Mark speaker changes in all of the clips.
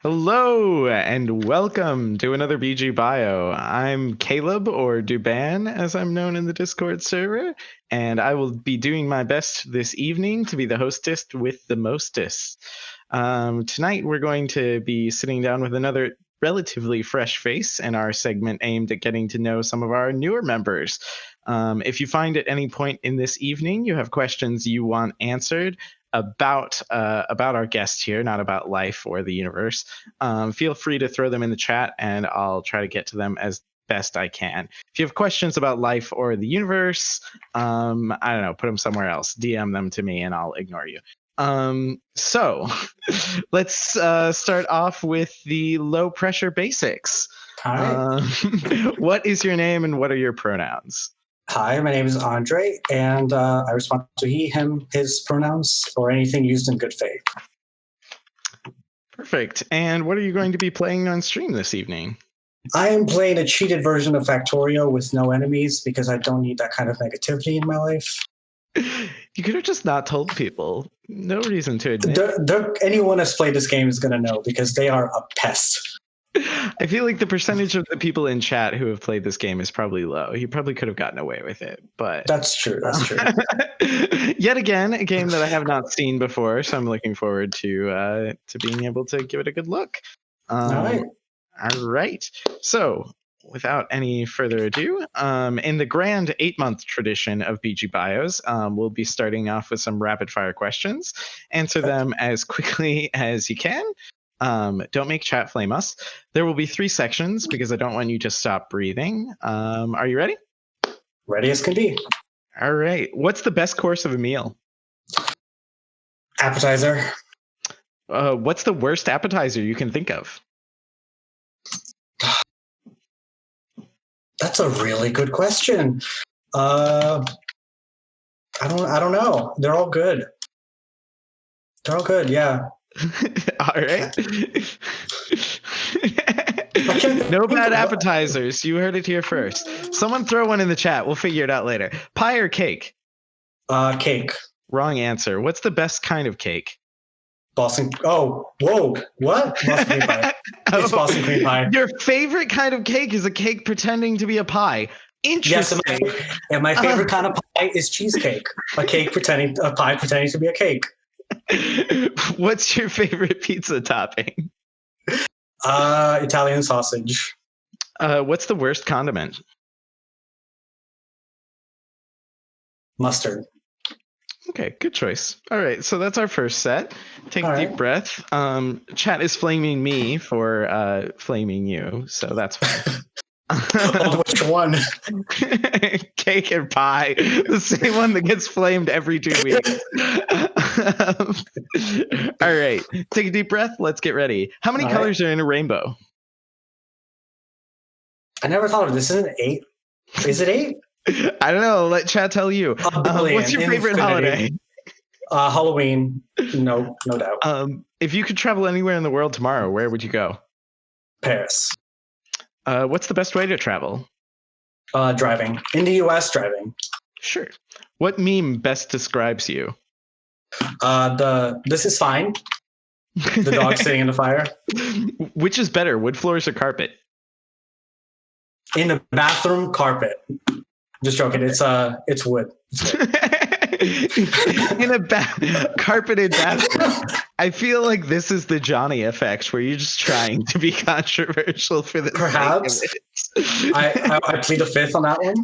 Speaker 1: Hello and welcome to another BG Bio. I'm Caleb, or Duban as I'm known in the Discord server, and I will be doing my best this evening to be the hostess with the mostest. Tonight we're going to be sitting down with another relatively fresh face in our segment aimed at getting to know some of our newer members. If you find at any point in this evening you have questions you want answered, about our guest here, not about life or the universe, feel free to throw them in the chat and I'll try to get to them as best I can. If you have questions about life or the universe, I don't know, put them somewhere else. DM them to me and I'll ignore you. So let's start off with the low pressure basics.
Speaker 2: Hi.
Speaker 1: What is your name and what are your pronouns?
Speaker 2: Hi, my name is Andre, and I respond to he, him, his pronouns, or anything used in good faith.
Speaker 1: Perfect. And what are you going to be playing on stream this evening?
Speaker 2: I am playing a cheated version of Factorio with no enemies because I don't need that kind of negativity in my life.
Speaker 1: You could have just not told people. No reason to admit.
Speaker 2: Anyone that's played this game is going to know because they are a pest.
Speaker 1: I feel like the percentage of the people in chat who have played this game is probably low. He probably could have gotten away with it, but
Speaker 2: that's true. That's true.
Speaker 1: Yet again, a game that I have not seen before, so I'm looking forward to being able to give it a good look. All right. So, without any further ado, in the grand 8-month tradition of BG Bios, we'll be starting off with some rapid fire questions. Answer them as quickly as you can. Don't make chat flame us. There will be 3 sections because I don't want you to stop breathing. Are you ready?
Speaker 2: Ready as can be.
Speaker 1: All right. What's the best course of a meal?
Speaker 2: Appetizer.
Speaker 1: What's the worst appetizer you can think of?
Speaker 2: That's a really good question. I don't know. They're all good. Yeah.
Speaker 1: All right. No bad appetizers. You heard it here first. Someone throw one in the chat. We'll figure it out later. Pie or cake?
Speaker 2: Cake.
Speaker 1: Wrong answer. What's the best kind of cake?
Speaker 2: Boston. Oh, whoa. What? Boston cream pie. It's Boston cream pie.
Speaker 1: Your favorite kind of cake is a cake pretending to be a pie. Interesting.
Speaker 2: Yes, and my favorite kind of pie is cheesecake. A pie pretending to be a cake.
Speaker 1: What's your favorite pizza topping?
Speaker 2: Italian sausage.
Speaker 1: What's the worst condiment?
Speaker 2: Mustard.
Speaker 1: Okay, good choice. All right, so that's our first set. Take a deep breath. Chat is flaming me for flaming you, so that's fine.
Speaker 2: Which one?
Speaker 1: Cake and pie. The same one that gets flamed every 2 weeks. All right, take a deep breath. Let's get ready. How many colors are in a rainbow?
Speaker 2: I never thought of this. Is it 8? Is it 8?
Speaker 1: I don't know. Let chat tell you. What's your favorite holiday?
Speaker 2: Halloween. No doubt.
Speaker 1: If you could travel anywhere in the world tomorrow, where would you go?
Speaker 2: Paris.
Speaker 1: What's the best way to travel?
Speaker 2: Driving. In the US, driving.
Speaker 1: Sure. What meme best describes you?
Speaker 2: This is fine. The dog sitting in the fire.
Speaker 1: Which is better, wood floors or carpet?
Speaker 2: In the bathroom, carpet. Just joking. Okay. It's wood.
Speaker 1: In a carpeted bathroom. I feel like this is the Johnny effect, where you're just trying to be controversial for the
Speaker 2: perhaps. I plead the fifth on that one.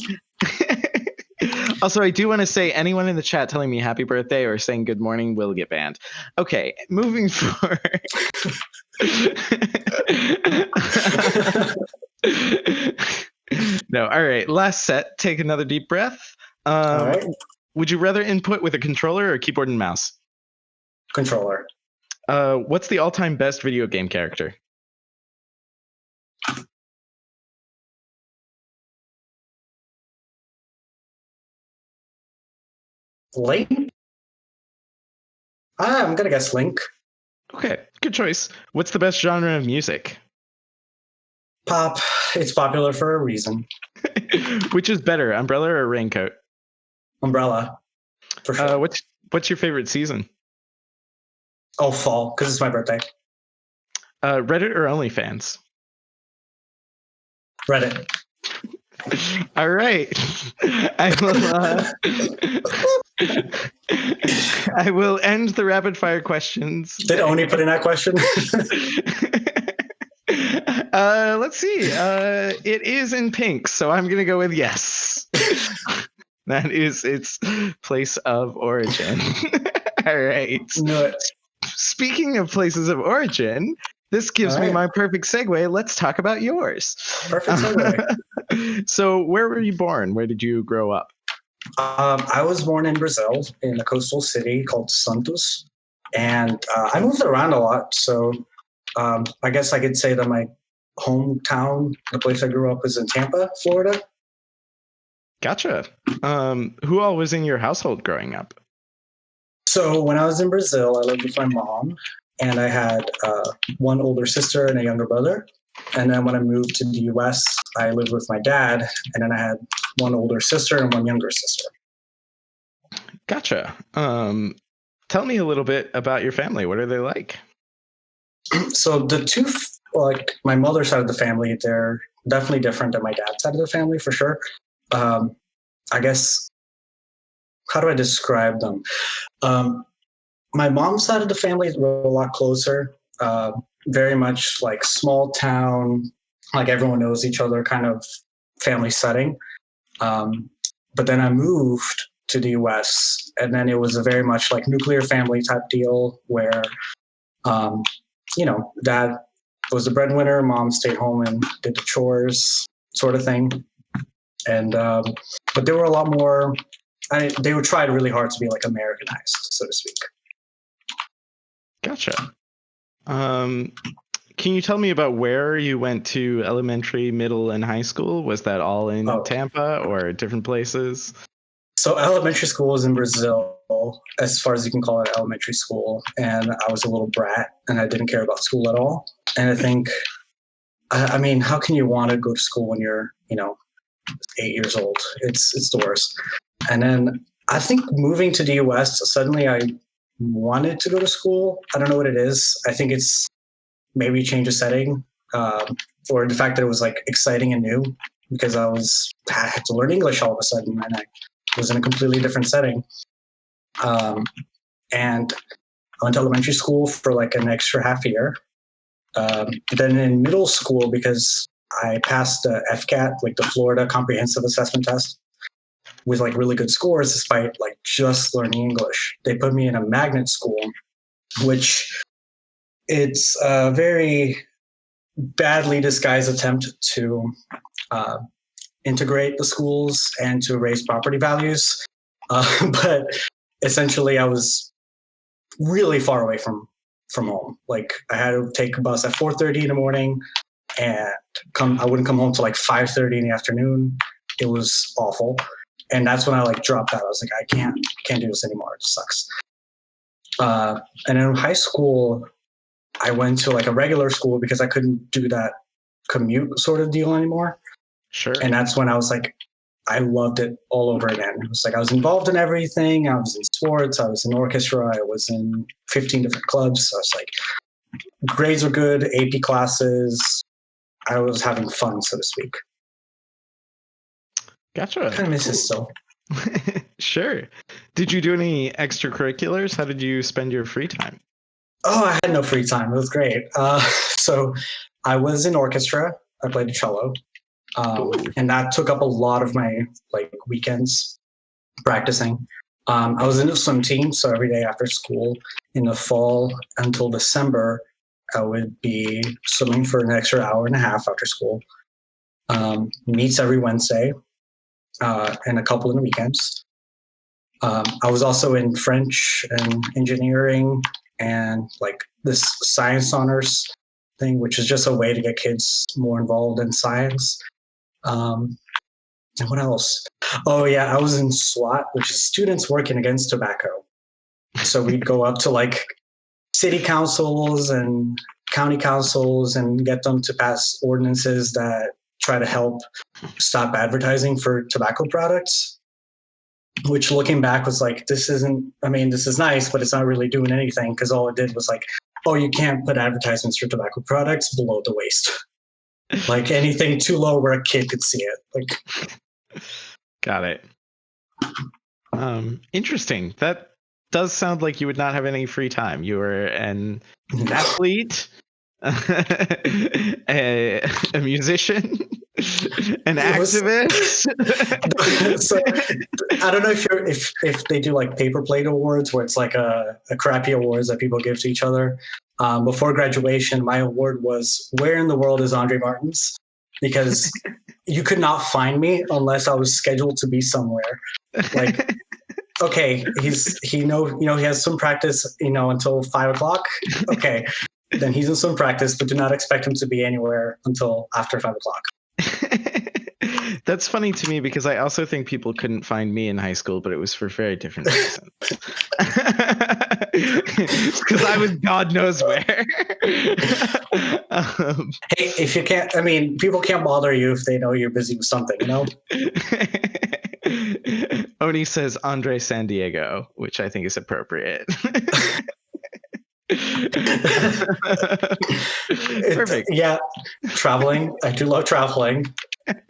Speaker 1: Also, I do want to say anyone in the chat telling me happy birthday or saying good morning will get banned. Okay, moving forward. No, all right. Last set. Take another deep breath. All right. Would you rather input with a controller or keyboard and mouse?
Speaker 2: Controller.
Speaker 1: What's the all-time best video game character?
Speaker 2: Link? I'm gonna guess Link.
Speaker 1: Okay, good choice. What's the best genre of music?
Speaker 2: Pop. It's popular for a reason.
Speaker 1: Which is better, umbrella or raincoat?
Speaker 2: Umbrella. For sure.
Speaker 1: What's your favorite season?
Speaker 2: Oh, fall, because it's my birthday.
Speaker 1: Reddit or OnlyFans?
Speaker 2: Reddit.
Speaker 1: All right. I will end the rapid fire questions.
Speaker 2: Did Oni put in that question?
Speaker 1: Let's see. It is in pink, so I'm gonna go with yes. That is its place of origin. All right.
Speaker 2: No.
Speaker 1: Speaking of places of origin, this gives me my perfect segue. Let's talk about yours.
Speaker 2: Perfect segue.
Speaker 1: So, where were you born? Where did you grow up?
Speaker 2: I was born in Brazil, in a coastal city called Santos, and I moved around a lot. So, I guess I could say that my hometown, the place I grew up, is in Tampa, Florida.
Speaker 1: Gotcha. Who all was in your household growing up?
Speaker 2: So when I was in Brazil, I lived with my mom, and I had one older sister and a younger brother. And then when I moved to the US, I lived with my dad, and then I had one older sister and one younger sister.
Speaker 1: Gotcha. Tell me a little bit about your family. What are they like?
Speaker 2: So the two, like my mother's side of the family, they're definitely different than my dad's side of the family, for sure. I guess, how do I describe them? My mom's side of the family were a lot closer, very much like small town, like everyone knows each other kind of family setting. But then I moved to the US, and then it was a very much like nuclear family type deal where, dad was the breadwinner, mom stayed home and did the chores, sort of thing. And but they were a lot more. They were tried really hard to be like Americanized, so to speak.
Speaker 1: Gotcha. Can you tell me about where you went to elementary, middle, and high school? Was that all in Tampa or different places?
Speaker 2: So elementary school was in Brazil, as far as you can call it elementary school. And I was a little brat, and I didn't care about school at all. And I think, I mean, how can you want to go to school when you're, 8 years old? It's the worst. And then I think moving to the US, suddenly I wanted to go to school. I don't know what it is. I think it's maybe change of setting, or the fact that it was like exciting and new, because I had to learn English all of a sudden, and I was in a completely different setting. And I went to elementary school for like an extra half year. Then in middle school, because I passed the FCAT, like the Florida Comprehensive Assessment Test, with like really good scores, despite like just learning English. They put me in a magnet school, which it's a very badly disguised attempt to integrate the schools and to raise property values. But essentially, I was really far away from home. Like I had to take a bus at 4:30 in the morning, and I wouldn't come home till like 5:30 in the afternoon. It was awful. And that's when I like dropped out. I was like, I can't do this anymore. It sucks. And in high school, I went to like a regular school because I couldn't do that commute sort of deal anymore.
Speaker 1: Sure.
Speaker 2: And that's when I was like, I loved it all over again. It was like I was involved in everything. I was in sports. I was in orchestra. I was in 15 different clubs. So I was like, grades were good, AP classes. I was having fun, so to speak.
Speaker 1: Gotcha.
Speaker 2: I kind of miss it still.
Speaker 1: Sure. Did you do any extracurriculars? How did you spend your free time?
Speaker 2: Oh, I had no free time. It was great. So I was in orchestra. I played the cello. And that took up a lot of my like weekends practicing. I was in a swim team, so every day after school in the fall until December, I would be swimming for an extra hour and a half after school. Meets every Wednesday, and a couple in the weekends. I was also in French and engineering and like this science honors thing, which is just a way to get kids more involved in science. And what else? Oh yeah, I was in SWAT, which is Students Working Against Tobacco. So we'd go up to like city councils and county councils and get them to pass ordinances that try to help stop advertising for tobacco products. Which looking back was like, this is nice, but it's not really doing anything, because all it did was like oh, you can't put advertisements for tobacco products below the waist. Like anything too low where a kid could see it. Like,
Speaker 1: got it. Interesting. That does sound like you would not have any free time. You were an athlete, a musician, an activist.
Speaker 2: So I don't know if they do like paper plate awards where it's like a crappy awards that people give to each other. Before graduation, my award was "Where in the world is Andre Martins?" Because you could not find me unless I was scheduled to be somewhere. Like, okay, he has swim practice until 5 o'clock. Okay, then he's in swim practice, but do not expect him to be anywhere until after 5 o'clock.
Speaker 1: That's funny to me because I also think people couldn't find me in high school, but it was for very different reasons. Because I was God knows where.
Speaker 2: Hey, if you can't, I mean, people can't bother you if they know you're busy with something,
Speaker 1: Oni says Andre San Diego, which I think is appropriate. Perfect.
Speaker 2: Yeah, traveling. I do love traveling.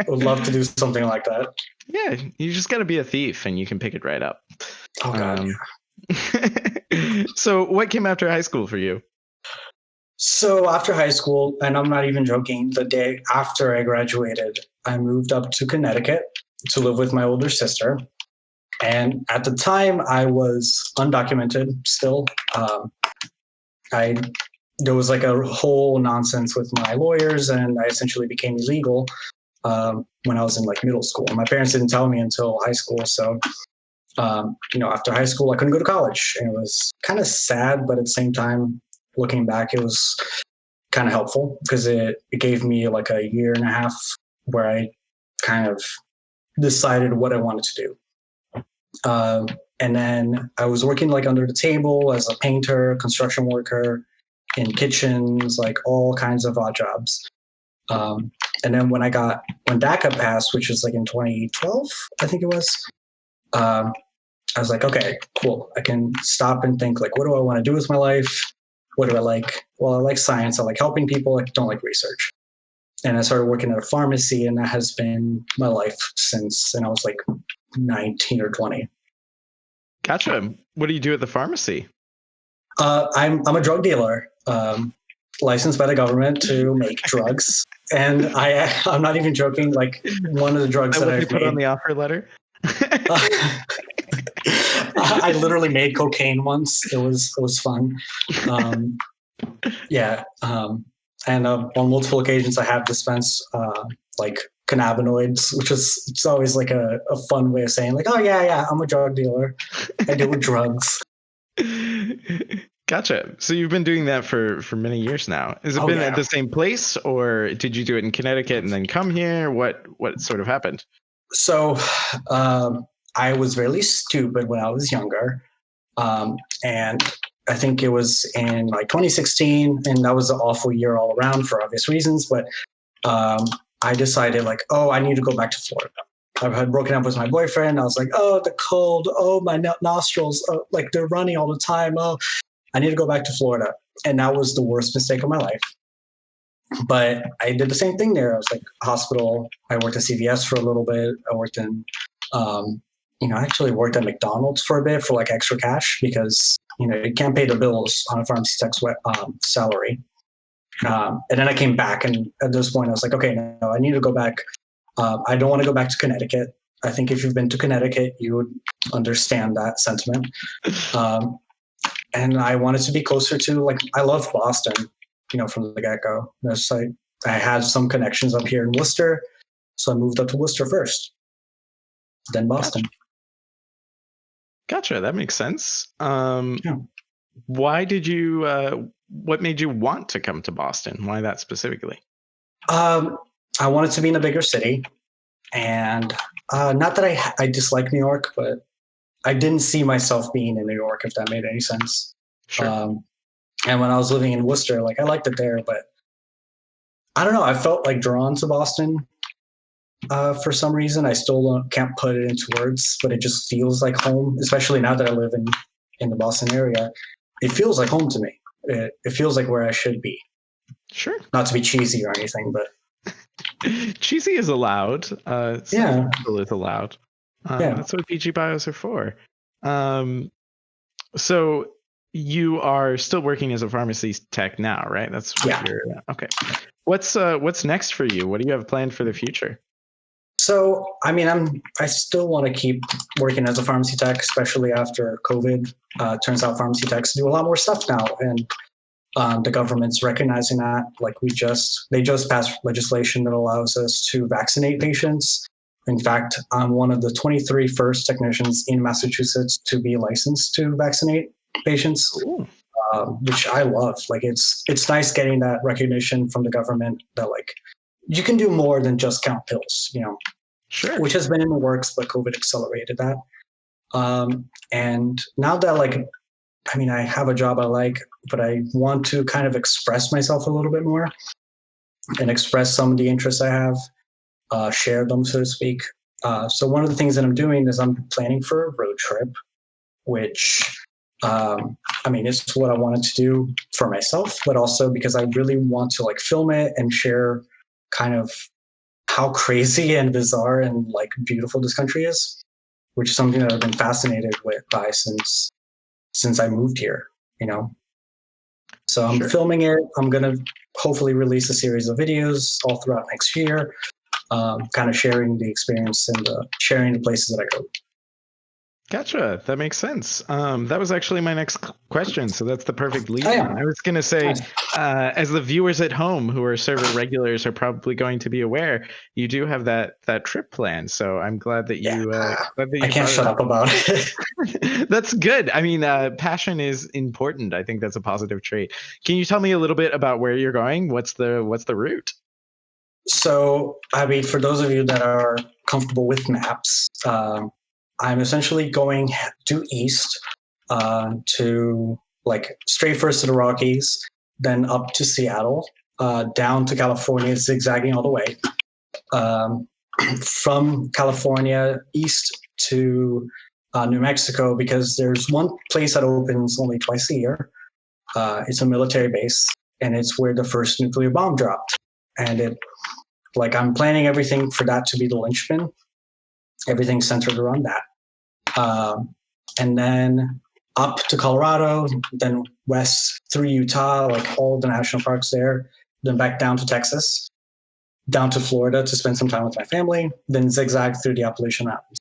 Speaker 2: Would love to do something like that.
Speaker 1: Yeah, you just got to be a thief and you can pick it right up.
Speaker 2: Oh God.
Speaker 1: So what came after high school for you?
Speaker 2: So after high school, and I'm not even joking, the day after I graduated, I moved up to Connecticut to live with my older sister. And at the time, I was undocumented still. There was like a whole nonsense with my lawyers, and I essentially became illegal when I was in like middle school. My parents didn't tell me until high school. So, after high school, I couldn't go to college. And it was kind of sad, but at the same time, looking back, it was kind of helpful because it gave me like a year and a half where I kind of decided what I wanted to do. And then I was working like under the table as a painter, construction worker, in kitchens, like all kinds of odd jobs. And then when DACA passed, which was like in 2012, I think it was, I was like, okay, cool. I can stop and think like, what do I want to do with my life? What do I like? Well, I like science. I like helping people. I don't like research. And I started working at a pharmacy, and that has been my life since, and I was like 19 or 20.
Speaker 1: Gotcha. What do you do at the pharmacy?
Speaker 2: I'm a drug dealer, licensed by the government to make drugs, and I'm not even joking. Like one of the drugs that I
Speaker 1: put on the offer letter.
Speaker 2: I literally made cocaine once. It was fun. Yeah, and on multiple occasions I have dispensed like cannabinoids, which is it's always like a fun way of saying like, oh yeah, I'm a drug dealer. I deal with drugs.
Speaker 1: Gotcha. So you've been doing that for many years now. Has it been at the same place, or did you do it in Connecticut and then come here? What sort of happened?
Speaker 2: So I was really stupid when I was younger, and I think it was in like 2016, and that was an awful year all around for obvious reasons. But I decided like, oh, I need to go back to Florida. I had broken up with my boyfriend. I was like, oh, the cold. Oh, my nostrils, like they're running all the time. Oh, I need to go back to Florida. And that was the worst mistake of my life. But I did the same thing there. I was like, hospital. I worked at CVS for a little bit. I worked in, I actually worked at McDonald's for a bit for like extra cash because, you can't pay the bills on a pharmacy tech's salary. And then I came back, and at this point I was like, okay, no, I need to go back. I don't want to go back to Connecticut. I think if you've been to Connecticut, you would understand that sentiment. And I wanted to be closer to, like, I love Boston, from the get-go. I had some connections up here in Worcester, so I moved up to Worcester first, then Boston.
Speaker 1: Gotcha. That makes sense. Why did you, what made you want to come to Boston? Why that specifically?
Speaker 2: I wanted to be in a bigger city, and not that I dislike New York, but I didn't see myself being in New York, if that made any sense.
Speaker 1: Sure.
Speaker 2: And when I was living in Worcester, like I liked it there, but I don't know. I felt like drawn to Boston for some reason. I still can't put it into words, but it just feels like home, especially now that I live in the Boston area. It feels like home to me. It feels like where I should be.
Speaker 1: Sure.
Speaker 2: Not to be cheesy or anything, but
Speaker 1: cheesy is allowed. Sentimental is allowed. That's what PG bios are for. So you are still working as a pharmacy tech now, right? That's what you're okay. What's next for you? What do you have planned for the future?
Speaker 2: So, I mean, I still want to keep working as a pharmacy tech, especially after COVID. Turns out pharmacy techs do a lot more stuff now, and the government's recognizing that. Like they just passed legislation that allows us to vaccinate patients. In fact, I'm one of the 23 first technicians in Massachusetts to be licensed to vaccinate patients, which I love. Like it's nice getting that recognition from the government that like you can do more than just count pills, you know.
Speaker 1: Sure.
Speaker 2: Which has been in the works, but COVID accelerated that. And now that like, I mean, I have a job I like, but I want to kind of express myself a little bit more and express some of the interests I have, share them, so to speak. So one of the things that I'm doing is I'm planning for a road trip, which I mean, it's what I wanted to do for myself, but also because I really want to like film it and share kind of how crazy and bizarre and like beautiful this country is, which is something that I've been fascinated by since I moved here, you know. So I'm filming it. I'm gonna hopefully release a series of videos all throughout next year, kind of sharing the experience and sharing the places that I go.
Speaker 1: Gotcha. That makes sense. That was actually my next question, so that's the perfect lead. I was going to say, as the viewers at home who are server regulars are probably going to be aware, you do have that trip plan. So I'm glad that you.
Speaker 2: I can't shut up about it.
Speaker 1: That's good. I mean, passion is important. I think that's a positive trait. Can you tell me a little bit about where you're going? What's the route?
Speaker 2: So, I mean, for those of you that are comfortable with maps. I'm essentially going due east to like straight first to the Rockies, then up to Seattle, down to California, zigzagging all the way. From California east to New Mexico, because there's one place that opens only twice a year. It's a military base, and it's where the first nuclear bomb dropped. And I'm planning everything for that to be the linchpin. Everything centered around that. And then up to Colorado, then west through Utah, like all the national parks there, then back down to Texas, down to Florida to spend some time with my family, then zigzag through the Appalachian Mountains.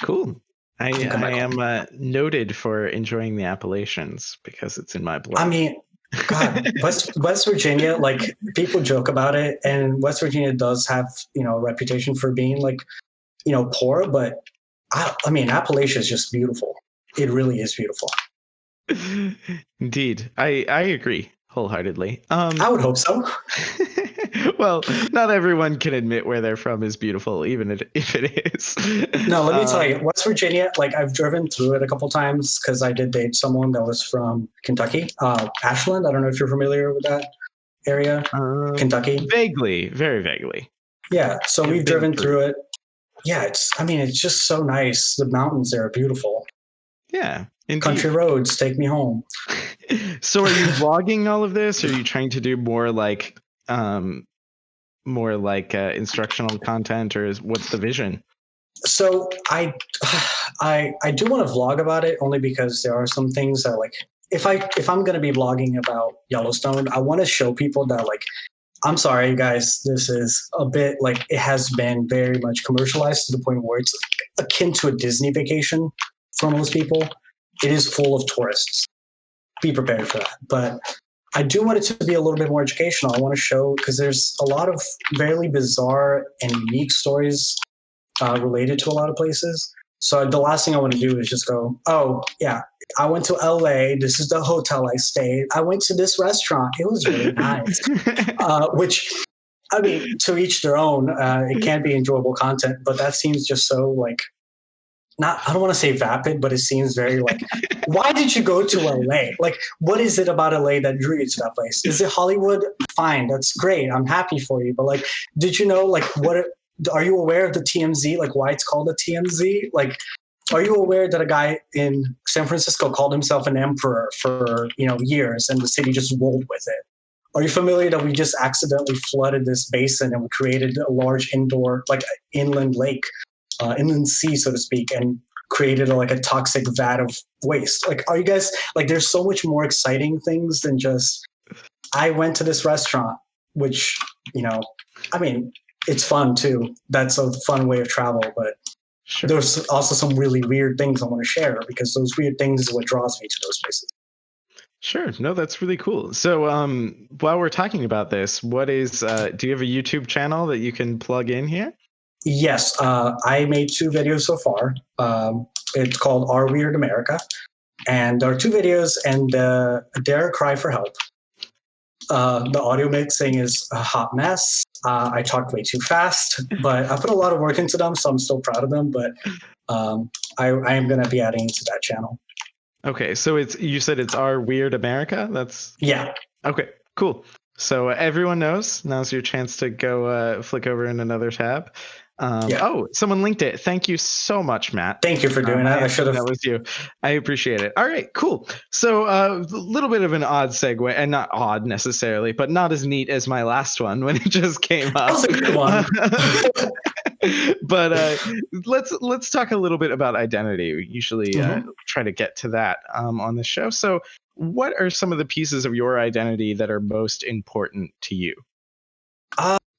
Speaker 1: Cool. I am noted for enjoying the Appalachians because it's in my blood.
Speaker 2: I mean, God, West Virginia, like people joke about it, and West Virginia does have, a reputation for being like, poor, but I mean, Appalachia is just beautiful. It really is beautiful.
Speaker 1: Indeed. I agree wholeheartedly.
Speaker 2: I would hope so.
Speaker 1: Well, not everyone can admit where they're from is beautiful, even if it is.
Speaker 2: No, let me tell you, West Virginia, like I've driven through it a couple times because I did date someone that was from Kentucky, Ashland. I don't know if you're familiar with that area, Kentucky.
Speaker 1: Vaguely, very vaguely.
Speaker 2: Yeah, so we've driven through it. Yeah, it's just so nice. The mountains there are beautiful.
Speaker 1: Yeah, indeed.
Speaker 2: Country roads take me home.
Speaker 1: So are you vlogging all of this? Or are you trying to do more like instructional content, or what's the vision?
Speaker 2: So I do want to vlog about it only because there are some things that like if I'm going to be vlogging about Yellowstone, I want to show people that like, I'm sorry guys, this is a bit like it has been very much commercialized to the point where it's akin to a Disney vacation for most people. It is full of tourists. Be prepared for that. But I do want it to be a little bit more educational. I want to show, because there's a lot of very bizarre and unique stories related to a lot of places. So the last thing I want to do is just go, oh, yeah, I went to LA. This is the hotel I stayed. I went to this restaurant. It was really nice. Which, I mean, to each their own. It can be enjoyable content, but that seems just so like, I don't want to say vapid, but it seems very like, why did you go to LA? Like, what is it about LA that drew you to that place? Is it Hollywood? Fine, that's great. I'm happy for you. But like, did you know, like, are you aware of the TMZ? Like, why it's called the TMZ? Like, are you aware that a guy in San Francisco called himself an emperor for years, and the city just rolled with it? Are you familiar that we just accidentally flooded this basin and we created a large indoor, like inland lake, inland sea, so to speak, and created like a toxic vat of waste? Like, are you guys like? There's so much more exciting things than just. I went to this restaurant, which I mean, it's fun too. That's a fun way of travel, but
Speaker 1: Sure.
Speaker 2: there's also some really weird things I want to share because those weird things is what draws me to those places.
Speaker 1: Sure. No, that's really cool. So, while we're talking about this, do you have a YouTube channel that you can plug in here?
Speaker 2: Yes, I made 2 videos so far. It's called Our Weird America, and there are 2 videos, and they're a cry for help. The audio mixing is a hot mess. I talked way too fast, but I put a lot of work into them, so I'm still proud of them. But I am going to be adding it to that channel.
Speaker 1: Okay, so you said it's Our Weird America?
Speaker 2: Yeah.
Speaker 1: Okay, cool. So everyone now's your chance to go flick over in another tab.
Speaker 2: Yeah.
Speaker 1: Oh, someone linked it. Thank you so much, Matt.
Speaker 2: Thank you for doing that. I should have.
Speaker 1: That was you. I appreciate it. All right, cool. So a little bit of an odd segue, and not odd necessarily, but not as neat as my last one when it just came up.
Speaker 2: That was a good one.
Speaker 1: But let's talk a little bit about identity. We usually try to get to that on the show. So what are some of the pieces of your identity that are most important to you?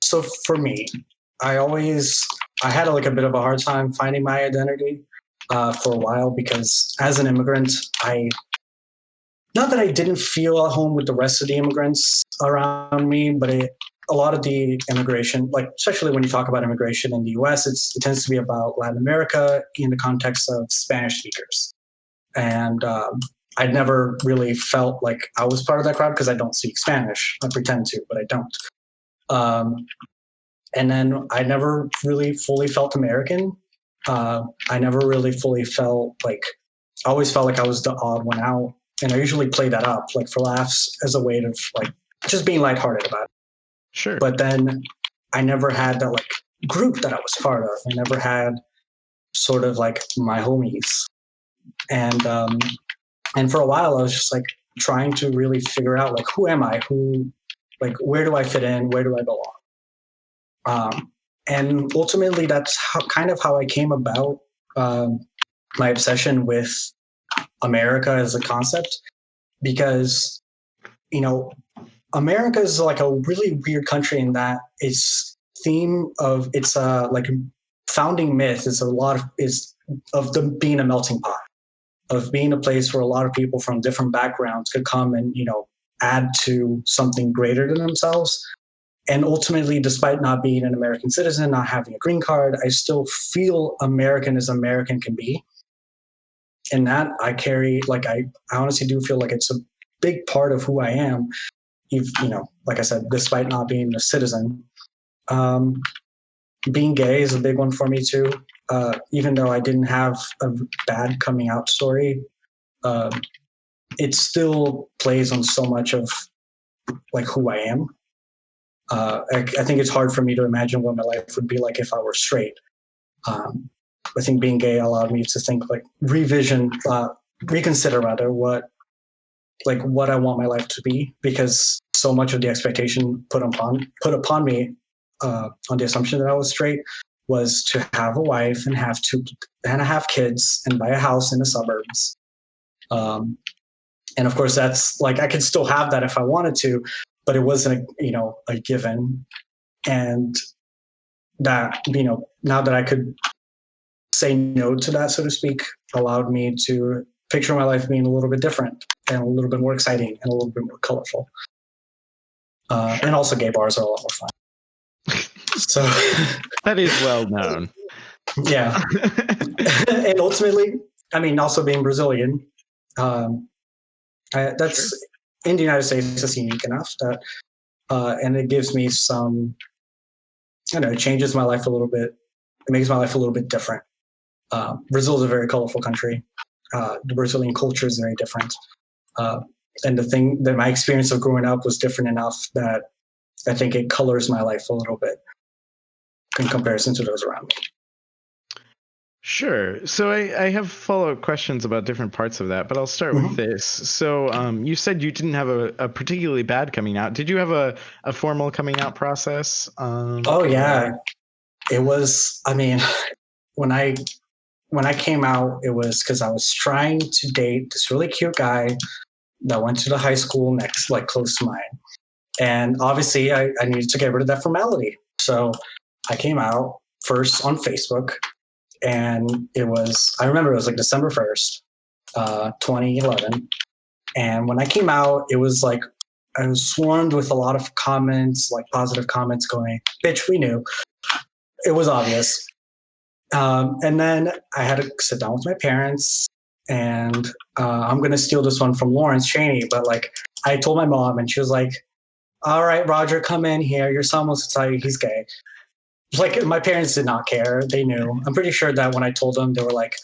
Speaker 2: So for me, I had like a bit of a hard time finding my identity for a while because as an immigrant, not that I didn't feel at home with the rest of the immigrants around me, but a lot of the immigration, like especially when you talk about immigration in the U.S., it tends to be about Latin America in the context of Spanish speakers, and I'd never really felt like I was part of that crowd because I don't speak Spanish. I pretend to, but I don't. And then I never really fully felt American. I never really fully felt like, I always felt like I was the odd one out. And I usually play that up like for laughs as a way of like just being lighthearted about it.
Speaker 1: Sure.
Speaker 2: But then I never had that like group that I was part of. I never had sort of like my homies. And for a while I was just like trying to really figure out like, who am I? Where do I fit in? Where do I belong? And ultimately, that's kind of how I came about my obsession with America as a concept, because America is like a really weird country in that its theme of its like founding myth is of them being a melting pot, of being a place where a lot of people from different backgrounds could come and add to something greater than themselves. And ultimately, despite not being an American citizen, not having a green card, I still feel American as American can be. And that I carry, like, I honestly do feel like it's a big part of who I am. Like I said, despite not being a citizen, being gay is a big one for me too. Even though I didn't have a bad coming out story, it still plays on so much of like who I am. I think it's hard for me to imagine what my life would be like if I were straight. I think being gay allowed me to think like reconsider rather what I want my life to be, because so much of the expectation put upon me on the assumption that I was straight was to have a wife and have kids and buy a house in the suburbs. And of course, that's like I could still have that if I wanted to, but it wasn't a given. And that now that I could say no to that, so to speak, allowed me to picture my life being a little bit different and a little bit more exciting and a little bit more colorful. And also, gay bars are a lot more fun. So
Speaker 1: that is well known.
Speaker 2: Yeah. And ultimately, I mean, also being Brazilian, that's sure. In the United States, it's unique enough that, and it gives me some, it changes my life a little bit. It makes my life a little bit different. Brazil is a very colorful country. The Brazilian culture is very different. And the thing that my experience of growing up was different enough that I think it colors my life a little bit in comparison to those around me.
Speaker 1: Sure. So I have follow-up questions about different parts of that, but I'll start with
Speaker 2: Mhm.
Speaker 1: this. So you said you didn't have a particularly bad coming out. Did you have a formal coming out process?
Speaker 2: Oh yeah, it was. I mean, when I when I came out, it was because I was trying to date this really cute guy that went to the high school next, like close to mine. And obviously, I needed to get rid of that formality. So I came out first on Facebook, and I remember it was like December 1st, 2011. And when I came out, it was like, I was swarmed with a lot of comments, like positive comments going, bitch, we knew. It was obvious. And then I had to sit down with my parents, and I'm going to steal this one from Lawrence Cheney, but like, I told my mom, and she was like, all right, Roger, come in here. Your son wants to tell you he's gay. Like, my parents did not care. They knew. I'm pretty sure that when I told them, they were like,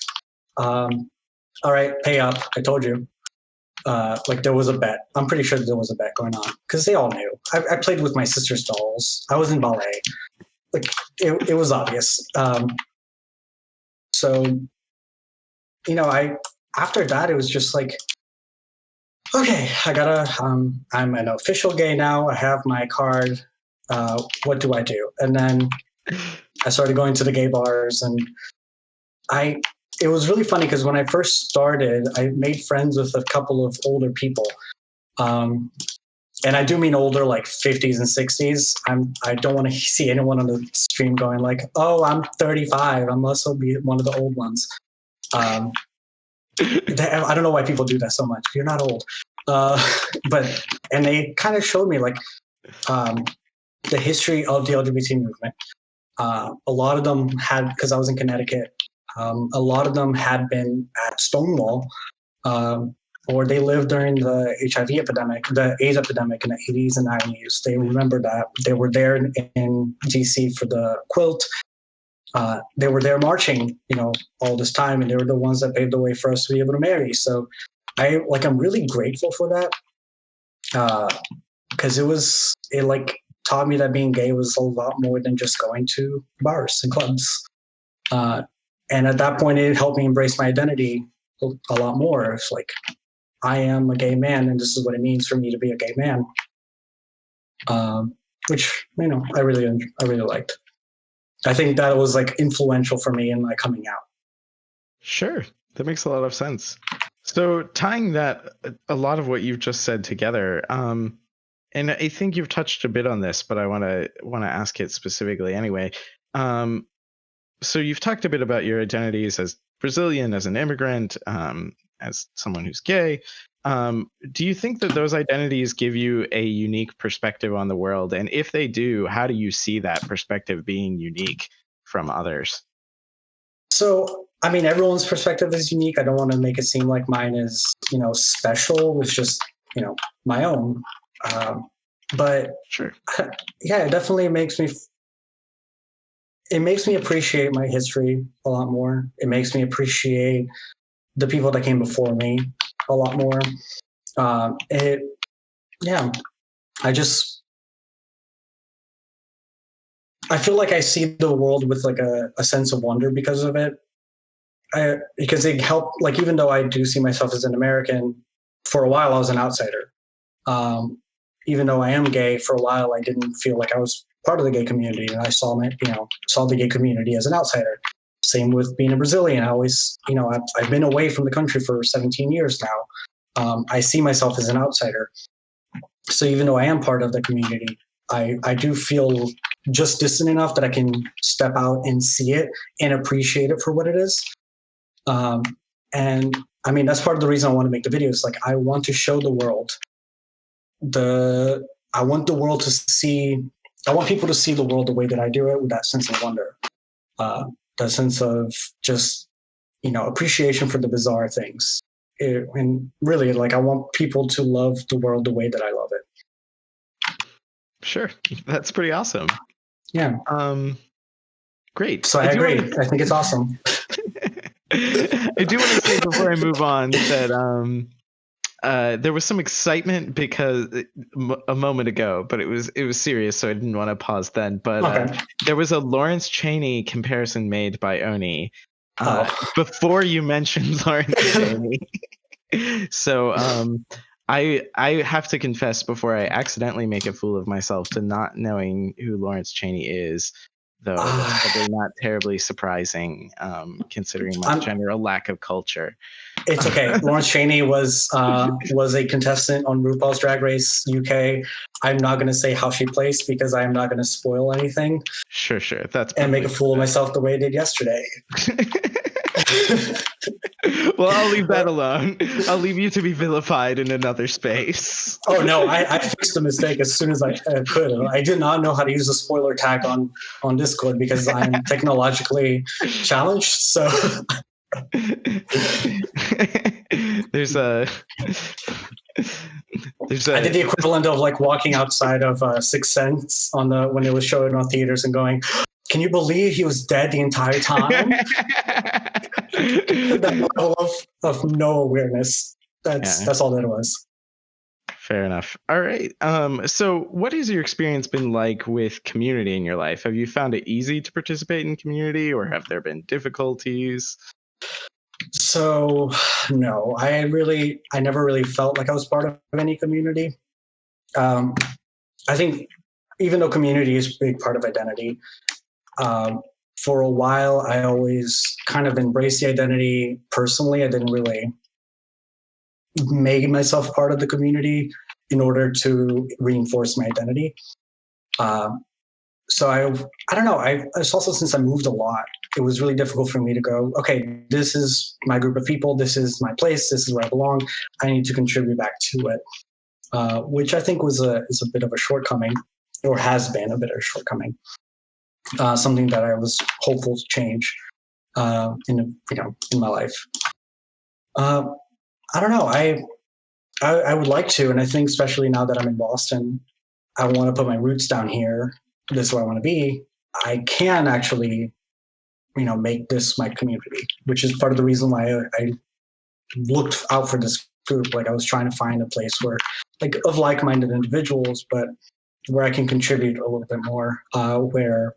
Speaker 2: all right, pay up. I told you. Like, there was a bet. I'm pretty sure there was a bet going on because they all knew. I played with my sister's dolls. I was in ballet. Like, it was obvious. So, I after that, it was just like, okay, I'm an official gay now. I have my card. What do I do? And then I started going to the gay bars, and it was really funny because when I first started, I made friends with a couple of older people. Um, and I do mean older, like 50s and 60s. I don't want to see anyone on the stream going like, "Oh, I'm 35. I must be one of the old ones." I don't know why people do that so much. You're not old, but and they kind of showed me like the history of the LGBT movement. A lot of them had, because I was in Connecticut. A lot of them had been at Stonewall, or they lived during the HIV epidemic, the AIDS epidemic in the 80s and 90s. They remember that. They were there in DC for the quilt. They were there marching, all this time, and they were the ones that paved the way for us to be able to marry. So I'm really grateful for that, because it like taught me that being gay was a lot more than just going to bars and clubs. And at that point, it helped me embrace my identity a lot more. It's like, I am a gay man, and this is what it means for me to be a gay man. Which I really liked. I think that was like influential for me in my coming out.
Speaker 1: Sure, that makes a lot of sense. So tying that, a lot of what you've just said together, and I think you've touched a bit on this, but I want to ask it specifically anyway. So you've talked a bit about your identities as Brazilian, as an immigrant, as someone who's gay. Do you think that those identities give you a unique perspective on the world? And if they do, how do you see that perspective being unique from others?
Speaker 2: So, I mean, everyone's perspective is unique. I don't want to make it seem like mine is, special. It's just, my own. But
Speaker 1: Sure.
Speaker 2: yeah, it definitely makes me appreciate my history a lot more. It makes me appreciate the people that came before me a lot more. It, yeah, I just, I feel like I see the world with like a sense of wonder because of it. Because it helped, like, even though I do see myself as an American, for a while I was an outsider. Um, Even though I am gay, for a while I didn't feel like I was part of the gay community, and I saw the gay community as an outsider. Same with being a Brazilian. I always, I've been away from the country for 17 years now. I see myself as an outsider. So even though I am part of the community, I do feel just distant enough that I can step out and see it and appreciate it for what it is. Um, and I mean, that's part of the reason I want to make the videos. Like, I want to show the world I want the world to see, I want people to see the world the way that I do it, with that sense of wonder, that sense of just, appreciation for the bizarre things. And really, like, I want people to love the world the way that I love it.
Speaker 1: Sure. That's pretty awesome.
Speaker 2: Yeah.
Speaker 1: Great.
Speaker 2: So I agree. I think it's awesome.
Speaker 1: I do want to say before I move on that there was some excitement because a moment ago, but it was serious, so I didn't want to pause then. But
Speaker 2: Okay.
Speaker 1: there was a Lawrence Cheney comparison made by Oni, Before you mentioned Lawrence Cheney, so I have to confess before I accidentally make a fool of myself to not knowing who Lawrence Cheney is, though that's probably not terribly surprising considering my general lack of culture.
Speaker 2: It's okay. Lawrence Cheney was a contestant on RuPaul's Drag Race UK. I'm not going to say how she placed because I'm not going to spoil anything.
Speaker 1: Sure. That's
Speaker 2: and make a fool of myself the way I did yesterday.
Speaker 1: Well, I'll leave that alone. I'll leave you to be vilified in another space.
Speaker 2: Oh no, I fixed the mistake as soon as I could. I did not know how to use a spoiler tag on Discord because I'm technologically challenged. So
Speaker 1: there's a
Speaker 2: I did the equivalent of like walking outside of Sixth Sense when it was showing on theaters and going, "Can you believe he was dead the entire time?" That level of no awareness. That's all that it was.
Speaker 1: Fair enough. All right. So what has your experience been like with community in your life? Have you found it easy to participate in community, or have there been difficulties?
Speaker 2: So no, I never really felt like I was part of any community. I think even though community is a big part of identity, for a while I always kind of embraced the identity personally. I didn't really make myself part of the community in order to reinforce my identity. So I don't know. It's also since I moved a lot, it was really difficult for me to go, okay, this is my group of people. This is my place. This is where I belong. I need to contribute back to it, which I think is a bit of a shortcoming, or has been a bit of a shortcoming. Something that I was hopeful to change in my life. I don't know. I would like to, and I think especially now that I'm in Boston, I want to put my roots down here. This is where I want to be. I can actually, make this my community, which is part of the reason why I looked out for this group. Like I was trying to find a place where, like, of like-minded individuals, but where I can contribute a little bit more. Where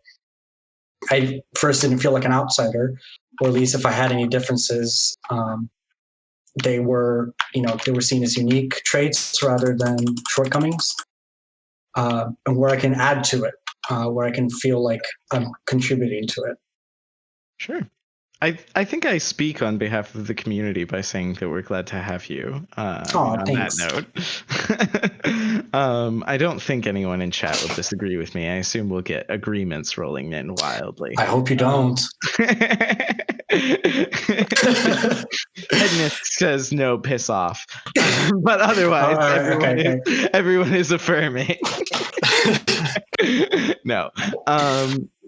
Speaker 2: I first didn't feel like an outsider, or at least if I had any differences, they were seen as unique traits rather than shortcomings, and where I can add to it, where I can feel like I'm contributing to it.
Speaker 1: Sure. I think I speak on behalf of the community by saying that we're glad to have you. On
Speaker 2: Thanks.
Speaker 1: that note, I don't think anyone in chat will disagree with me. I assume we'll get agreements rolling in wildly.
Speaker 2: I hope you don't.
Speaker 1: Headness says no, piss off. But otherwise, everyone is affirming. No.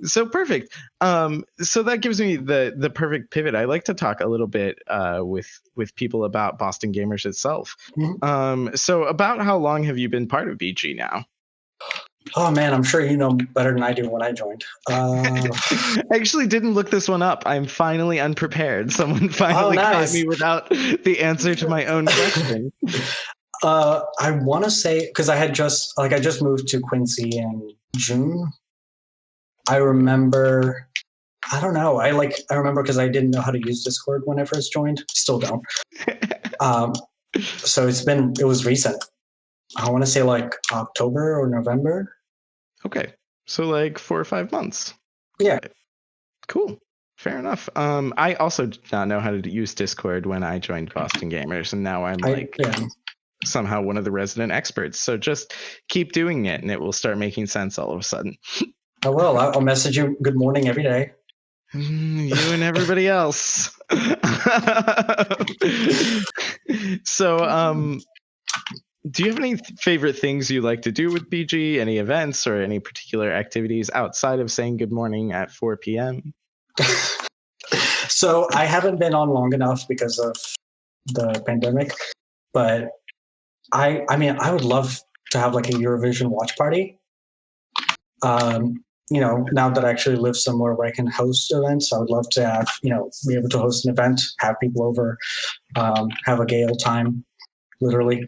Speaker 1: So perfect. So that gives me the perfect pivot. I like to talk a little bit with people about Boston Gaymers itself.
Speaker 2: Mm-hmm.
Speaker 1: So about how long have you been part of BG now?
Speaker 2: Oh man, I'm sure you know better than I do when I joined.
Speaker 1: I actually didn't look this one up. I'm finally unprepared. Someone finally caught me without the answer to my own question.
Speaker 2: I want to say, because I just moved to Quincy in June. I remember, I don't know. I remember because I didn't know how to use Discord when I first joined. Still don't. So it was recent. I want to say like October or November.
Speaker 1: Okay. So like 4 or 5 months.
Speaker 2: Yeah.
Speaker 1: Cool. Fair enough. I also did not know how to use Discord when I joined Boston Gamers, and now I'm somehow one of the resident experts. So just keep doing it and it will start making sense all of a sudden.
Speaker 2: I will. I'll message you good morning every day.
Speaker 1: You and everybody else. So do you have any favorite things you like to do with BG? Any events or any particular activities outside of saying good morning at 4 p.m.?
Speaker 2: So I haven't been on long enough because of the pandemic, but I mean, I would love to have like a Eurovision watch party. Now that I actually live somewhere where I can host events, I would love to have, be able to host an event, have people over, have a gay old time, literally.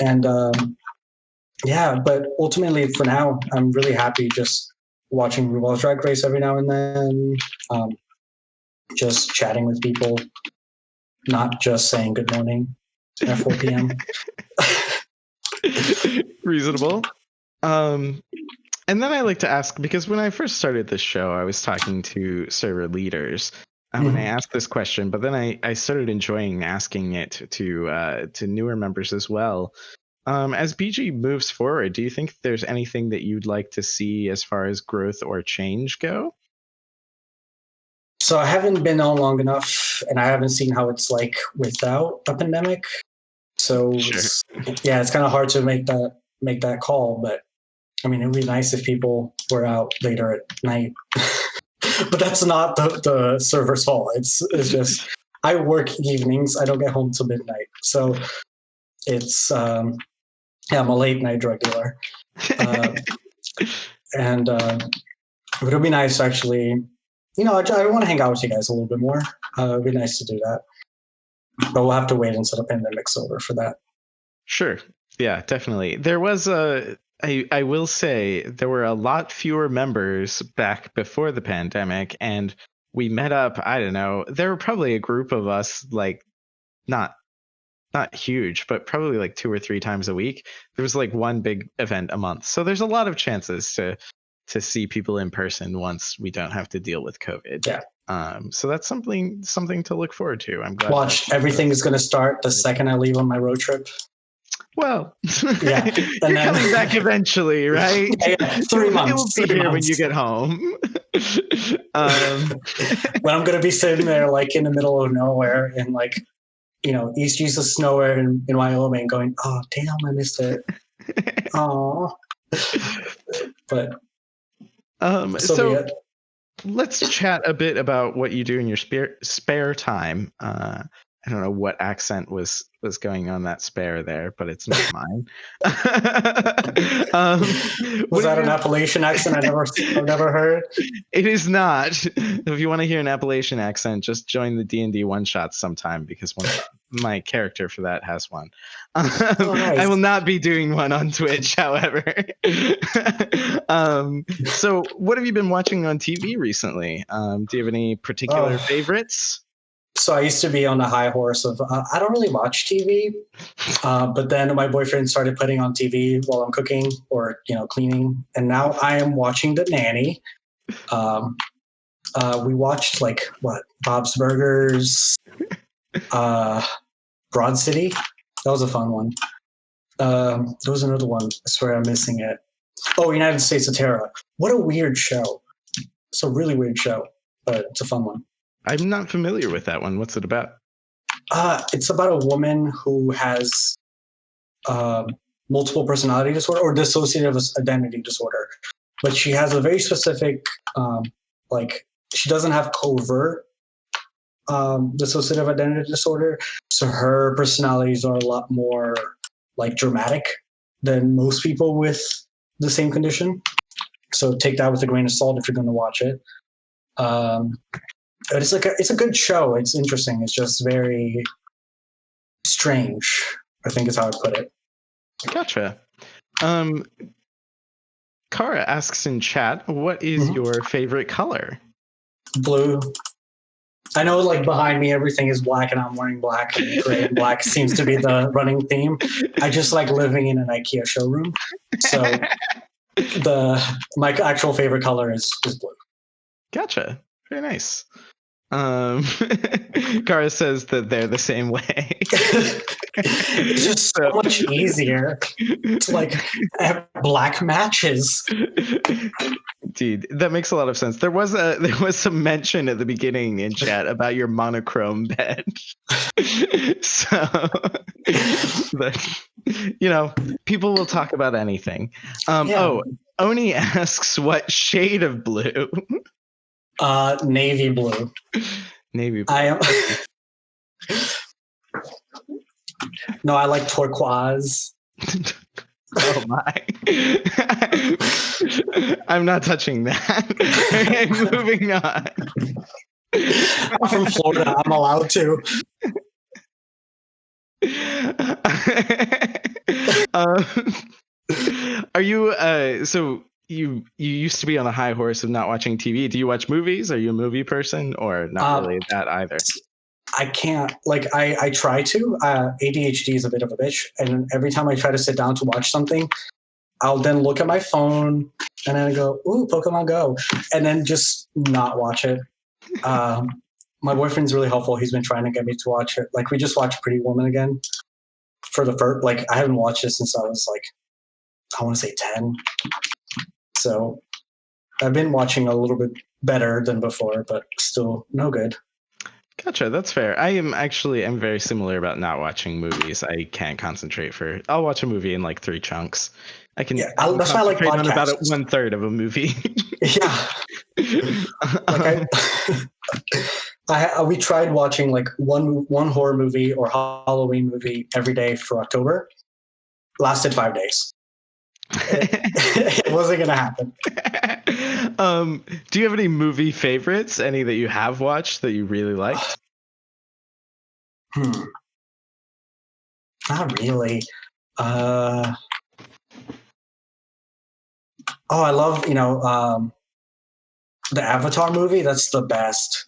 Speaker 2: And but ultimately for now, I'm really happy just watching RuPaul's Drag Race every now and then. just chatting with people, not just saying good morning at 4 p.m.
Speaker 1: Reasonable. And then I like to ask, because when I first started this show, I was talking to server leaders when I asked this question, but then I started enjoying asking it to newer members as well. As BG moves forward, do you think there's anything that you'd like to see as far as growth or change go?
Speaker 2: So I haven't been on long enough, and I haven't seen how it's like without a pandemic. So
Speaker 1: Sure.
Speaker 2: it's kind of hard to make that call. But I mean, it would be nice if people were out later at night. But that's not the server's fault. It's just I work evenings. I don't get home till midnight. So it's I'm a late night drug dealer, and it would be nice actually. I want to hang out with you guys a little bit more. It'd be nice to do that, but we'll have to wait until the pandemic's over for that.
Speaker 1: Sure. Yeah, definitely. There was I will say there were a lot fewer members back before the pandemic, and we met up, I don't know, there were probably a group of us, like not huge, but probably like 2 or 3 times a week. There was like one big event a month. So there's a lot of chances to see people in person once we don't have to deal with COVID.
Speaker 2: Yeah.
Speaker 1: So that's something to look forward to. I'm glad.
Speaker 2: Watch, everything is going to start the second I leave on my road trip.
Speaker 1: Well,
Speaker 2: yeah,
Speaker 1: you're coming back eventually, right?
Speaker 2: Yeah, 3 months.
Speaker 1: It will be here when you get home.
Speaker 2: When I'm going to be sitting there, like in the middle of nowhere, in like, East Jesus nowhere in Wyoming, going, "Oh, damn, I missed it." Oh, but
Speaker 1: so let's chat a bit about what you do in your spare time. I don't know what accent was going on that spare there, but it's not mine.
Speaker 2: Was that an Appalachian accent I've never heard?
Speaker 1: It is not. If you want to hear an Appalachian accent, just join the D&D one shot sometime, because my character for that has one. Nice. I will not be doing one on Twitch, however. So what have you been watching on TV recently? Do you have any particular favorites?
Speaker 2: So I used to be on the high horse of I don't really watch TV, but then my boyfriend started putting on TV while I'm cooking or cleaning, and now I am watching The Nanny. We watched Bob's Burgers, Broad City. That was a fun one. There was another one. I swear I'm missing it. Oh, United States of Terror. What a weird show. It's a really weird show, but it's a fun one.
Speaker 1: I'm not familiar with that one. What's it about?
Speaker 2: It's about a woman who has multiple personality disorder or dissociative identity disorder, but she has a very specific, she doesn't have covert dissociative identity disorder, so her personalities are a lot more dramatic than most people with the same condition. So take that with a grain of salt if you're going to watch it. It's a good show. It's interesting. It's just very strange, I think is how I put it.
Speaker 1: Gotcha. Kara asks in chat, what is your favorite color?
Speaker 2: Blue. I know behind me everything is black and I'm wearing black, and gray and black seems to be the running theme. I just like living in an IKEA showroom. So my actual favorite color is blue.
Speaker 1: Gotcha. Very nice. Kara says that they're the same way.
Speaker 2: It's just so much easier to have black matches.
Speaker 1: Dude, that makes a lot of sense. There was some mention at the beginning in chat about your monochrome bed. So, but, people will talk about anything. Oh, Oni asks, what shade of blue?
Speaker 2: Navy blue.
Speaker 1: Navy blue.
Speaker 2: I am. No, I like turquoise.
Speaker 1: Oh my. I'm not touching that. Moving on.
Speaker 2: I'm from Florida. I'm allowed to.
Speaker 1: Are you so you used to be on a high horse of not watching TV. Do you watch movies? Are you a movie person, or not
Speaker 2: Um,
Speaker 1: really that either?
Speaker 2: I can't, like, I try to. ADHD is a bit of a bitch. And every time I try to sit down to watch something, I'll then look at my phone and then I go, ooh, Pokemon Go. And then just not watch it. My boyfriend's really helpful. He's been trying to get me to watch it. Like, we just watched Pretty Woman again for the first, like, I haven't watched it since I was like, I want to say 10. So I've been watching a little bit better than before, but still no good.
Speaker 1: Gotcha. That's fair. I'm very similar about not watching movies. I can't concentrate I'll watch a movie in like 3 chunks. I can,
Speaker 2: Yeah,
Speaker 1: I can
Speaker 2: that's why I like
Speaker 1: concentrate on about
Speaker 2: podcasts.
Speaker 1: 1/3 of a movie.
Speaker 2: Yeah, like we tried watching like one horror movie or Halloween movie every day for October. Lasted 5 days. It wasn't gonna happen.
Speaker 1: Do you have any movie favorites? Any that you have watched that you really liked?
Speaker 2: Not really. I love the Avatar movie. That's the best.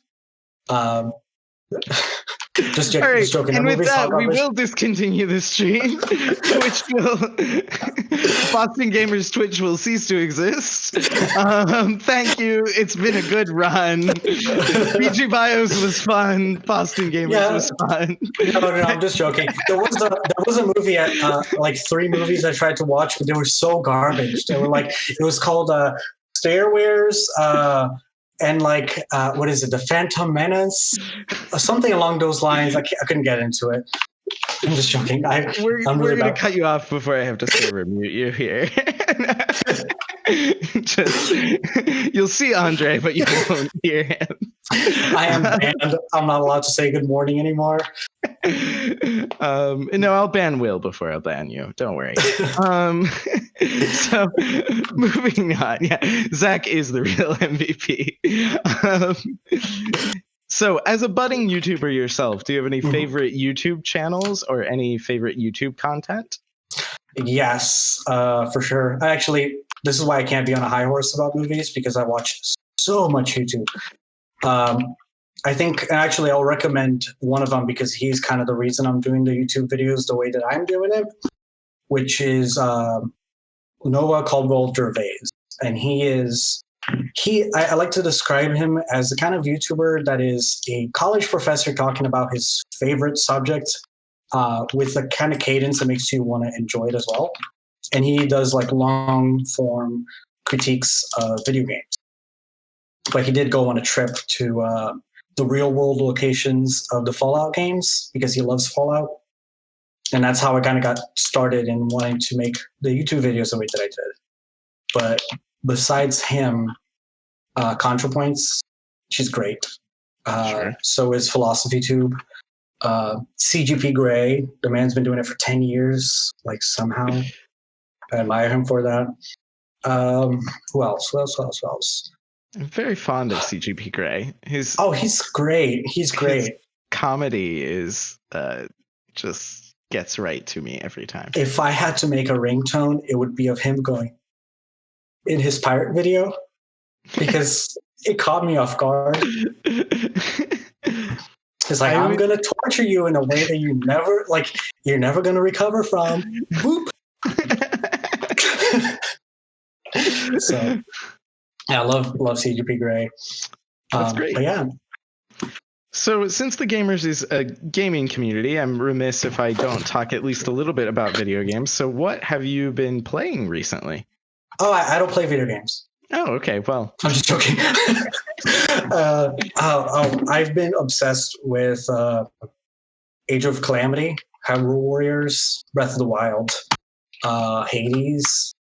Speaker 2: Um, just
Speaker 1: All right,
Speaker 2: joking. That
Speaker 1: and with
Speaker 2: movie's hot
Speaker 1: that, we
Speaker 2: garbage.
Speaker 1: will discontinue the stream. Twitch will, Boston Gamers Twitch will cease to exist. Thank you. It's been a good run. BG Bios was fun. Boston Gamers was fun.
Speaker 2: No, I'm just joking. There was a movie at like 3 movies I tried to watch, but they were so garbage. They were like, it was called Stairwares, and like what is it, The Phantom Menace, something along those lines. I couldn't get into it. I'm just joking.
Speaker 1: We're
Speaker 2: really
Speaker 1: gonna
Speaker 2: bad.
Speaker 1: cut you off before I have to server mute you here. Just you'll see Andre, but you won't hear him.
Speaker 2: I am banned. I'm not allowed to say good morning anymore.
Speaker 1: No, I'll ban Will before I'll ban you. Don't worry. So moving on. Yeah, Zach is the real MVP. So as a budding YouTuber yourself, do you have any favorite YouTube channels or any favorite YouTube content?
Speaker 2: Yes, for sure. This is why I can't be on a high horse about movies, because I watch so much YouTube. I think actually I'll recommend one of them because he's kind of the reason I'm doing the YouTube videos the way that I'm doing it, which is Noah Caldwell Gervais. And I like to describe him as the kind of YouTuber that is a college professor talking about his favorite subject with a kind of cadence that makes you want to enjoy it as well. And he does like long form critiques of video games. But he did go on a trip to the real world locations of the Fallout games because he loves Fallout. And that's how I kind of got started in wanting to make the YouTube videos the way that I did. But besides him, ContraPoints, she's great.
Speaker 1: Sure.
Speaker 2: So is PhilosophyTube. CGP Grey, the man's been doing it for 10 years, like somehow. I admire him for that. Who else?
Speaker 1: I'm very fond of CGP Grey.
Speaker 2: He's great. He's great.
Speaker 1: His comedy is just gets right to me every time.
Speaker 2: If I had to make a ringtone, it would be of him going in his pirate video because it caught me off guard. It's like, I'm going to torture you in a way that you're never going to recover from. Boop. So, yeah, I love CGP Grey.
Speaker 1: That's great.
Speaker 2: But yeah.
Speaker 1: So since the Gamers is a gaming community, I'm remiss if I don't talk at least a little bit about video games. So what have you been playing recently?
Speaker 2: Oh, I don't play video games.
Speaker 1: Oh, okay. Well,
Speaker 2: I'm just joking. I've been obsessed with Age of Calamity, Hyrule Warriors, Breath of the Wild, Hades.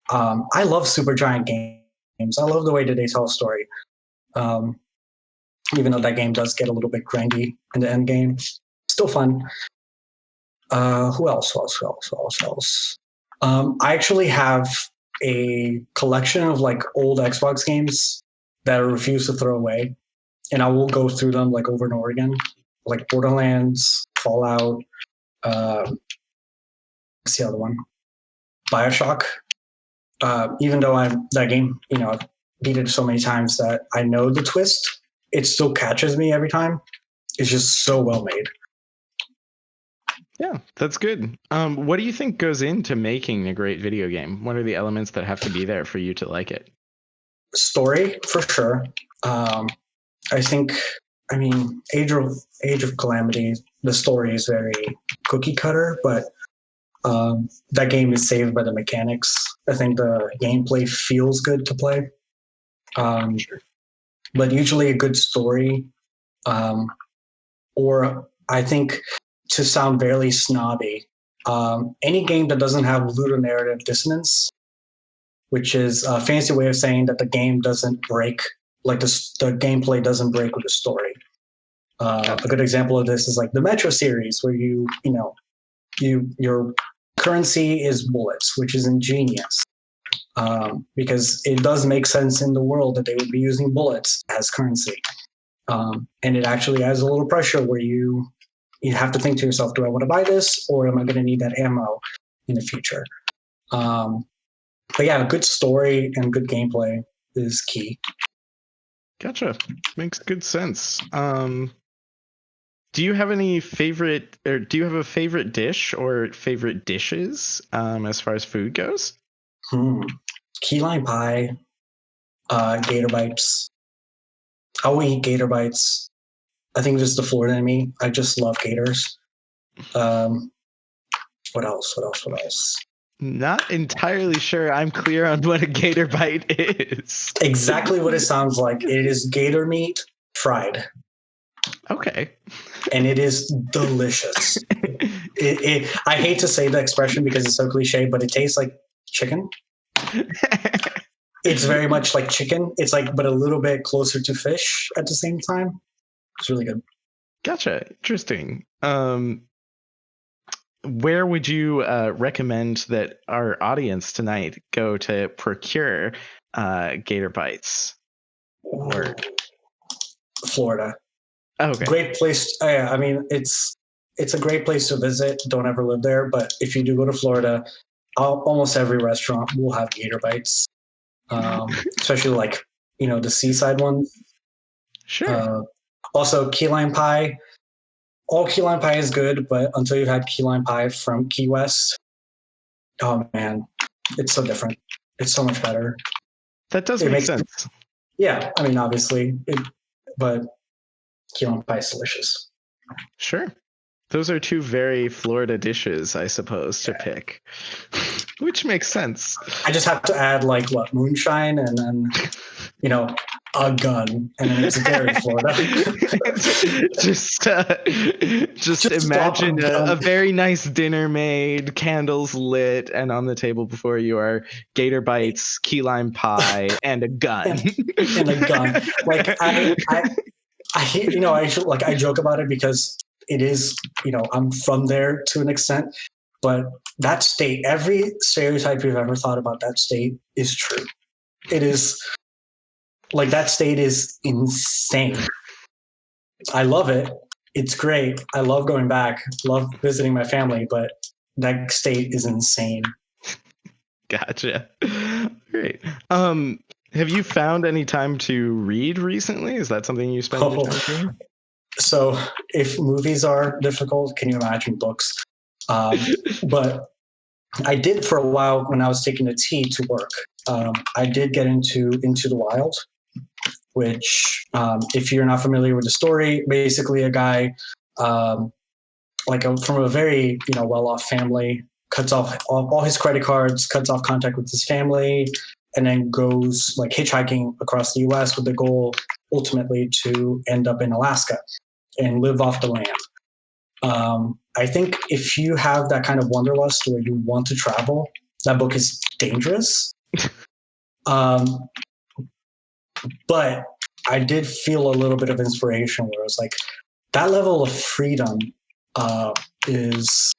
Speaker 2: I love Supergiant games. I love the way that they tell a story. Even though that game does get a little bit grindy in the end game. Still fun. Who else? I actually have a collection of like old Xbox games that I refuse to throw away. And I will go through them like over and over again. Like Borderlands, Fallout, what's the other one? BioShock. Even though that game, I've beat it so many times that I know the twist, it still catches me every time. It's just so well made.
Speaker 1: Yeah, that's good. What do you think goes into making a great video game? What are the elements that have to be there for you to like it?
Speaker 2: Story, for sure. I think, Age of Calamity, the story is very cookie cutter, but that game is saved by the mechanics. I think the gameplay feels good to play. But usually a good story, or I think, to sound very snobby, any game that doesn't have ludonarrative dissonance, which is a fancy way of saying that the game doesn't break, like the gameplay doesn't break with the story. A good example of this is like the Metro series, where your currency is bullets, which is ingenious, because it does make sense in the world that they would be using bullets as currency, and it actually adds a little pressure where you have to think to yourself, do I want to buy this, or am I going to need that ammo in the future? But yeah, a good story and good gameplay is key.
Speaker 1: Gotcha. Makes good sense. Do you have any favorite, or do you have a favorite dish or favorite dishes as far as food goes?
Speaker 2: Key lime pie, gator bites. I'll eat gator bites. I think this is the Florida in me. I just love gators. What else?
Speaker 1: Not entirely sure I'm clear on what a gator bite is.
Speaker 2: Exactly what it sounds like. It is gator meat fried.
Speaker 1: Okay.
Speaker 2: And it is delicious. I hate to say the expression because it's so cliche, but it tastes like chicken. It's very much like chicken. It's like, but a little bit closer to fish at the same time. It's really good.
Speaker 1: Gotcha. Interesting. Where would you recommend that our audience tonight go to procure gator bites? Or
Speaker 2: Florida.
Speaker 1: okay.
Speaker 2: Great place. I mean, it's a great place to visit. Don't ever live there, but if you do go to Florida, almost every restaurant will have gator bites, especially like the seaside ones.
Speaker 1: Sure.
Speaker 2: Also, key lime pie. All key lime pie is good, but until you've had key lime pie from Key West, oh man, it's so different. It's so much better.
Speaker 1: That does make sense.
Speaker 2: Yeah, I mean, obviously, but key lime pie is delicious.
Speaker 1: Sure. Those are two very Florida dishes, I suppose, to pick, which makes sense.
Speaker 2: I just have to add moonshine and then, a gun, and then it's very Florida.
Speaker 1: just imagine a very nice dinner made, candles lit, and on the table before you are gator bites, key lime pie, and a gun.
Speaker 2: and a gun. Like I joke about it because it is, I'm from there to an extent, but that state, every stereotype you've ever thought about that state is true. It is like, that state is insane. I love it. It's great. I love going back, love visiting my family, but that state is insane.
Speaker 1: Gotcha. Great. Have you found any time to read recently? Is that something you spend your time doing?
Speaker 2: So if movies are difficult, can you imagine books? But I did for a while when I was taking a T to work. I did get into the Wild, which, if you're not familiar with the story, basically a guy, from a very well-off family, cuts off all his credit cards, cuts off contact with his family, and then goes hitchhiking across the U.S. with the goal ultimately to end up in Alaska and live off the land. I think if you have that kind of wanderlust where you want to travel, that book is dangerous. But I did feel a little bit of inspiration where I was like, that level of freedom is,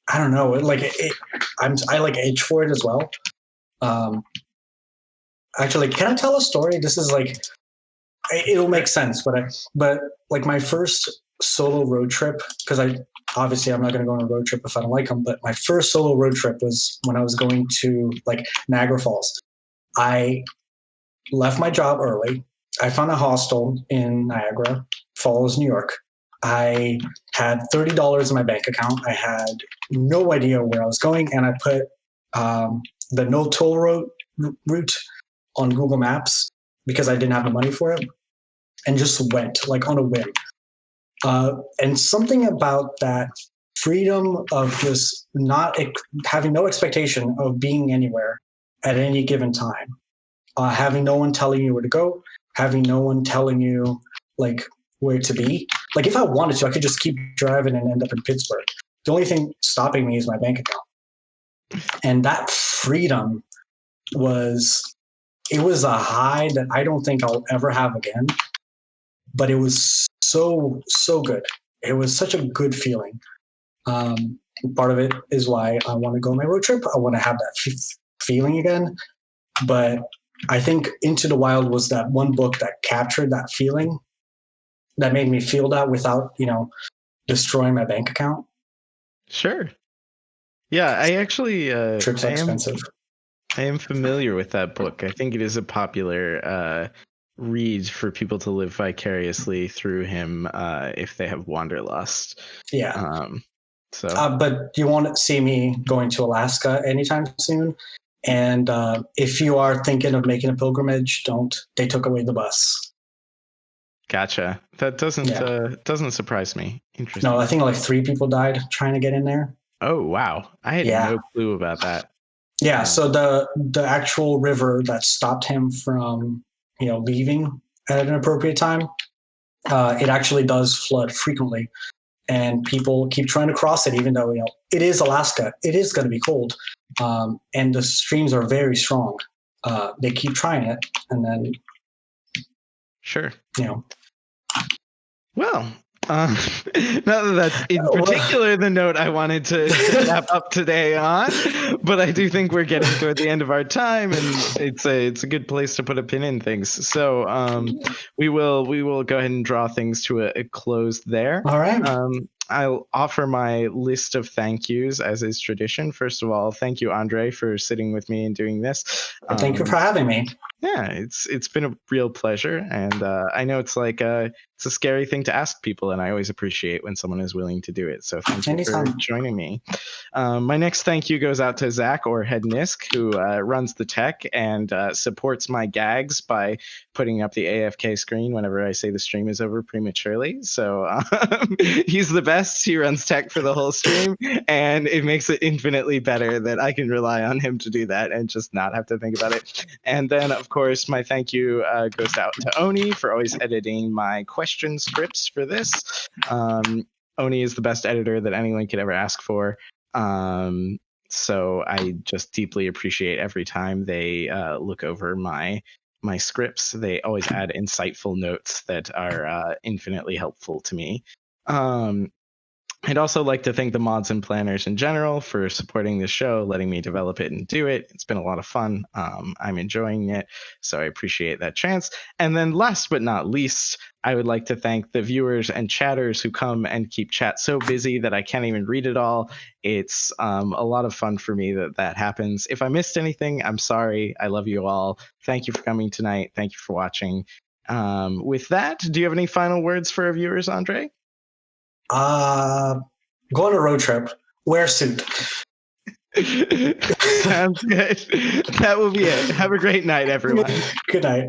Speaker 2: I don't know, I itch for it as well. Actually, can I tell a story? This is it'll make sense, but my first solo road trip, because obviously I'm not going to go on a road trip if I don't like them. But my first solo road trip was when I was going to like Niagara Falls. I left my job early. I found a hostel in Niagara Falls, New York. I had $30 in my bank account. I had no idea where I was going, and I put the no toll route on Google Maps because I didn't have the money for it, and just went like on a whim. And something about that freedom of just not having no expectation of being anywhere at any given time, having no one telling you where to go, having no one telling you like where to be. Like if I wanted to, I could just keep driving and end up in Pittsburgh. The only thing stopping me is my bank account. And that freedom it was a high that I don't think I'll ever have again. But it was so good. It was such a good feeling. Part of it is why I want to go on my road trip. I want to have that feeling again. But I think Into the Wild was that one book that captured that feeling, that made me feel that without, destroying my bank account.
Speaker 1: Sure. Yeah, I actually
Speaker 2: Trips are expensive.
Speaker 1: I am familiar with that book. I think it is a popular read for people to live vicariously through him if they have wanderlust.
Speaker 2: Yeah.
Speaker 1: So.
Speaker 2: But you won't see me going to Alaska anytime soon. And if you are thinking of making a pilgrimage, don't. They took away the bus.
Speaker 1: Gotcha. That doesn't surprise me. Interesting.
Speaker 2: No, I think like 3 people died trying to get in there.
Speaker 1: Oh wow, I had no clue about that.
Speaker 2: Yeah, so the actual river that stopped him from leaving at an appropriate time, it actually does flood frequently, and people keep trying to cross it, even though it is Alaska. It is going to be cold, and the streams are very strong. They keep trying it, and then
Speaker 1: sure. Well, not that that's in particular the note I wanted to wrap up today on, but I do think we're getting toward the end of our time, and it's a good place to put a pin in things. So we will go ahead and draw things to a close there.
Speaker 2: All right.
Speaker 1: I'll offer my list of thank yous as is tradition. First of all, thank you, Andre, for sitting with me and doing this.
Speaker 2: Thank you for having me.
Speaker 1: Yeah, it's been a real pleasure, and I know it's a scary thing to ask people, and I always appreciate when someone is willing to do it. So thank you for joining me. My next thank you goes out to Zach, or Head Nisk, who runs the tech and supports my gags by putting up the AFK screen whenever I say the stream is over prematurely. So he's the best. He runs tech for the whole stream, and it makes it infinitely better that I can rely on him to do that and just not have to think about it. And then, of course, my thank you goes out to Oni for always editing my question scripts for this. Oni is the best editor that anyone could ever ask for. So I just deeply appreciate every time they look over my scripts. They always add insightful notes that are infinitely helpful to me. I'd also like to thank the mods and planners in general for supporting the show, letting me develop it and do it. It's been a lot of fun. I'm enjoying it, so I appreciate that chance. And then last but not least, I would like to thank the viewers and chatters who come and keep chat so busy that I can't even read it all. It's a lot of fun for me that happens. If I missed anything, I'm sorry. I love you all. Thank you for coming tonight. Thank you for watching. With that, do you have any final words for our viewers, Andre?
Speaker 2: Go on a road trip. Wear a suit.
Speaker 1: Sounds good. That will be it. Have a great night, everyone.
Speaker 2: Good night.